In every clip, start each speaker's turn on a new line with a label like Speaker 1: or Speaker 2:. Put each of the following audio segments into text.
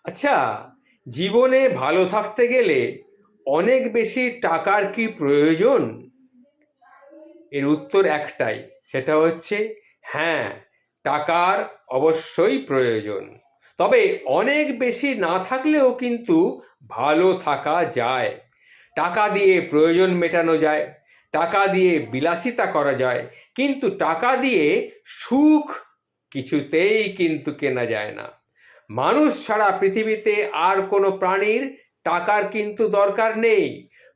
Speaker 1: আচ্ছা, জীবনে ভালো থাকতে গেলে অনেক বেশি টাকার কি প্রয়োজন? এর উত্তর একটাই, সেটা হচ্ছে হ্যাঁ, টাকার অবশ্যই প্রয়োজন। তবে অনেক বেশি না থাকলেও কিন্তু ভালো থাকা যায়। টাকা দিয়ে প্রয়োজন মেটানো যায়, টাকা দিয়ে বিলাসিতা করা যায়, কিন্তু টাকা দিয়ে সুখ কিছুতেই কিন্তু কেনা যায় না। মানুষ ছাড়া পৃথিবীতে আর কোনো প্রাণীর টাকার কিন্তু দরকার নেই।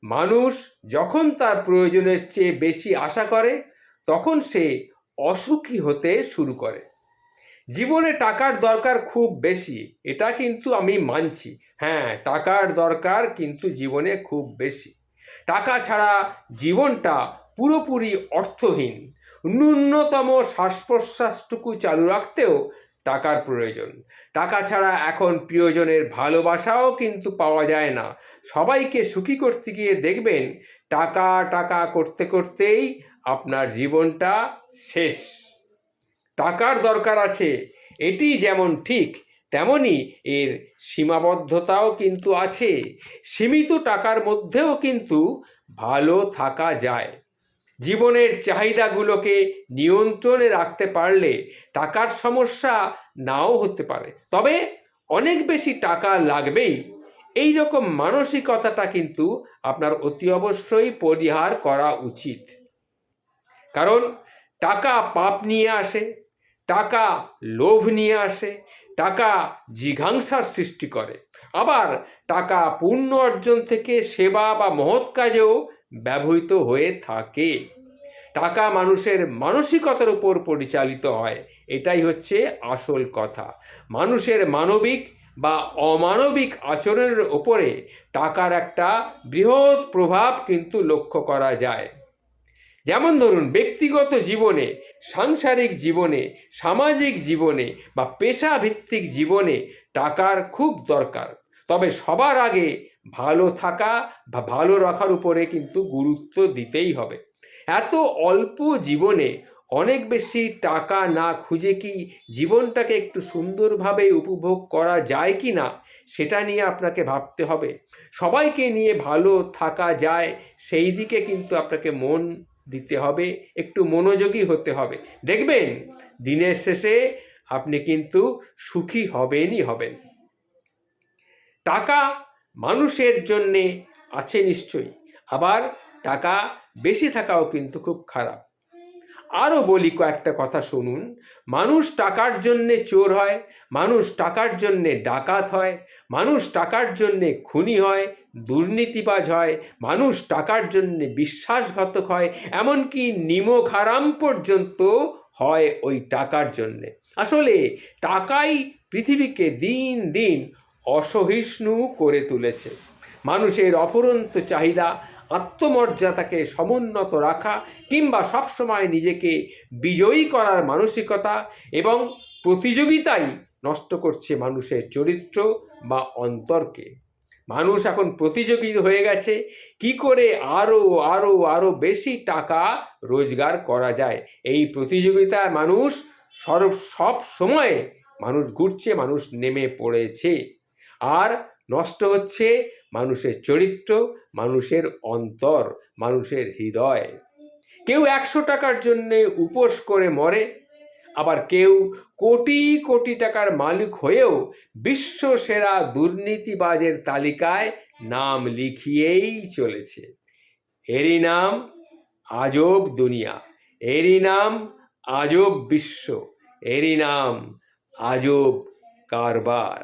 Speaker 1: মানুষ যখন তার প্রয়োজনের চেয়ে বেশি আশা করে, তখন সে অসুখী হতে শুরু করে। জীবনে টাকার দরকার খুব বেশি, এটা কিন্তু আমি মানছি। হ্যাঁ, টাকার দরকার কিন্তু জীবনে খুব বেশি। টাকা ছাড়া জীবনটা পুরোপুরি অর্থহীন। ন্যূনতম শ্বাস প্রশ্বাসটুকু চালু রাখতেও টাকার প্রয়োজন। টাকা ছাড়া এখন প্রিয়জনের ভালোবাসাও কিন্তু পাওয়া যায় না। সবাইকে সুখী করতে গিয়ে দেখবেন টাকা টাকা করতে করতেই আপনার জীবনটা শেষ। টাকার দরকার আছে, এটি যেমন ঠিক, তেমনি এর সীমাবদ্ধতাও কিন্তু আছে। সীমিত টাকার মধ্যেও কিন্তু ভালো থাকা যায়। জীবনের চাহিদাগুলোকে নিয়ন্ত্রণে রাখতে পারলে টাকার সমস্যা নাও হতে পারে, তবে অনেক বেশি টাকা লাগবেই এই রকম মানসিকতাটা কিন্তু আপনার অতি অবশ্যই পরিহার করা উচিত। কারণ টাকা পাপ নিয়ে আসে, টাকা লোভ নিয়ে আসে, টাকা জিঘাংসার সৃষ্টি করে। আবার টাকা পুণ্য অর্জন থেকে সেবা বা মহৎ কাজেও ব্যবহৃত হয়ে থাকে। টাকা মানুষের মানসিকতার উপর পরিচালিত হয়, এটাই হচ্ছে আসল কথা। মানুষের মানবিক বা অমানবিক আচরণের ওপরে টাকার একটা বৃহৎ প্রভাব কিন্তু লক্ষ্য করা যায়। যেমন ধরুন, ব্যক্তিগত জীবনে, সাংসারিক জীবনে, সামাজিক জীবনে বা পেশাভিত্তিক জীবনে টাকার খুব দরকার। তবে সবার আগে ভালো থাকা বা ভালো রাখার উপরে কিন্তু গুরুত্ব দিতেই হবে। এত অল্প জীবনে অনেক বেশি টাকা না খুঁজে কি জীবনটাকে একটু সুন্দরভাবে উপভোগ করা যায় কি না, সেটা নিয়ে আপনাকে ভাবতে হবে। সবাইকে নিয়ে ভালো থাকা যায় সেই দিকে কিন্তু আপনাকে মন দিতে হবে, একটু মনোযোগী হতে হবে। দেখবেন দিনের শেষে আপনি কিন্তু সুখী হবেনই হবেন। টাকা মানুষের জন্যে আছে নিশ্চয়ই, আবার টাকা বেশি থাকাও কিন্তু খুব খারাপ। আরও বলি কয়েকটা কথা শুনুন। মানুষ টাকার জন্যে চোর হয়, মানুষ টাকার জন্যে ডাকাত হয়, মানুষ টাকার জন্যে খুনি হয়, দুর্নীতিবাজ হয়, মানুষ টাকার জন্যে বিশ্বাসঘাতক হয়, এমনকি নিমক হারাম পর্যন্ত হয় ওই টাকার জন্যে। আসলে টাকাই পৃথিবীকে দিন দিন অসহিষ্ণু করে তুলেছে। মানুষের অফুরন্ত চাহিদা, আত্মমর্যাদাকে সমুন্নত রাখা কিংবা সবসময় নিজেকে বিজয়ী করার মানসিকতা এবং প্রতিযোগিতাই নষ্ট করছে মানুষের চরিত্র বা অন্তরকে। মানুষ এখন প্রতিযোগী হয়ে গেছে কি করে আরও আরও আরও বেশি টাকা রোজগার করা যায়। এই প্রতিযোগিতায় মানুষ সব সময় মানুষ ঘুরছে, মানুষ নেমে পড়েছে। আর নষ্ট হচ্ছে মানুষের চরিত্র, মানুষের অন্তর, মানুষের হৃদয়। কেউ 100 টাকার জন্যে উপোস করে মরে, আবার কেউ কোটি কোটি টাকার মালিক হয়েও বিশ্ব সেরা দুর্নীতিবাজের তালিকায় নাম লিখিয়েই চলেছে। এরই নাম আজব দুনিয়া, এরই নাম আজব বিশ্ব, এরই নাম আজব কারবার।